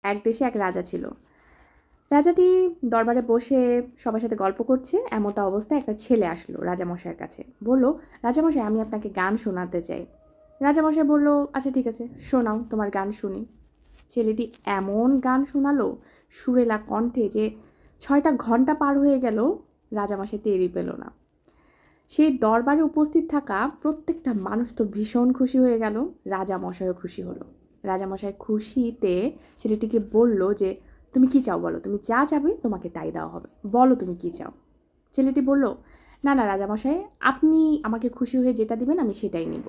এক দেশে এক রাজা ছিল। রাজাটি দরবারে বসে সবার সাথে গল্প করছে, এমতো অবস্থায় একটা ছেলে আসলো রাজামশাইয়ের কাছে। বলল, রাজামশাই আমি আপনাকে গান শোনাতে চাই। রাজামশাই বলল, আচ্ছা ঠিক আছে, শোনাও, তোমার গান শুনি। ছেলেটি এমন গান শোনালো সুরেলা কণ্ঠে যে 6টা ঘন্টা পার হয়ে গেল, রাজামশাই টেরই পেল না। সেই দরবারে উপস্থিত থাকা প্রত্যেকটা মানুষ তো ভীষণ খুশি হয়ে গেল, রাজামশাইও খুশি হলো। রাজামশাই খুশিতে ছেলেটিকে বলল যে, তুমি কি চাও বলো, তুমি যা চাবে তোমাকে তাই দেওয়া হবে, বলো তুমি কি চাও। ছেলেটি বলল, না না রাজামশাই, আপনি আমাকে খুশি হয়ে যেটা দিবেন আমি সেটাই নেব।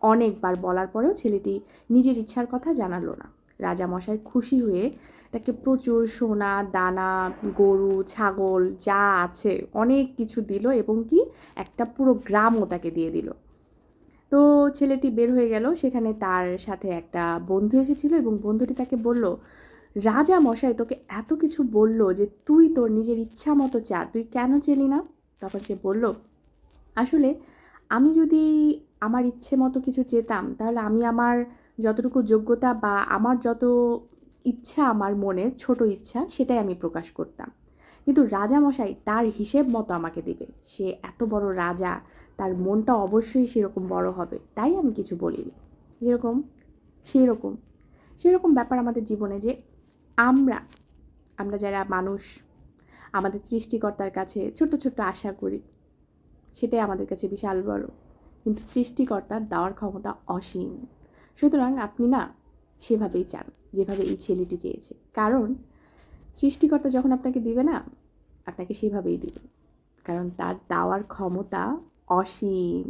অনেকবার বলার পরেও ছেলেটি নিজের ইচ্ছার কথা জানালো না। রাজামশাই খুশি হয়ে তাকে প্রচুর সোনা দানা, গরু ছাগল যা আছে অনেক কিছু দিল, এবং কি একটা পুরো গ্রামও তাকে দিয়ে দিল। তো ছেলেটি বের হয়ে গেল, সেখানে তার সাথে একটা বন্ধু এসেছিল এবং বন্ধুটি তাকে বলল, রাজা মশাই তোকে এত কিছু বলল যে তুই তোর নিজের ইচ্ছা মতো চা, তুই কেন চেলি না? তখন সে বলল, আসলে আমি যদি আমার ইচ্ছে মতো কিছু চেতাম তাহলে আমি আমার যতটুকু যোগ্যতা বা আমার যত ইচ্ছা, আমার মনের ছোট ইচ্ছা, সেটাই আমি প্রকাশ করতাম। কিন্তু রাজামশাই তার হিসেব মতো আমাকে দিবে, সে এত বড় রাজা, তার মনটা অবশ্যই সেরকম বড় হবে, তাই আমি কিছু বলিনি। যেরকম সেরকম সেরকম ব্যাপার আমাদের জীবনে, যে আমরা আমরা যারা মানুষ আমাদের সৃষ্টিকর্তার কাছে ছোট্ট ছোট্ট আশা করি, সেটাই আমাদের কাছে বিশাল বড়, কিন্তু সৃষ্টিকর্তার দেওয়ার ক্ষমতা অসীম। সুতরাং আপনি না সেভাবেই চান যেভাবে এই ছেলেটি চেয়েছে, কারণ সৃষ্টিকর্তা যখন আপনাকে দিবে না, আপনাকে সেভাবেই দিবে, কারণ তার দেওয়ার ক্ষমতা অসীম।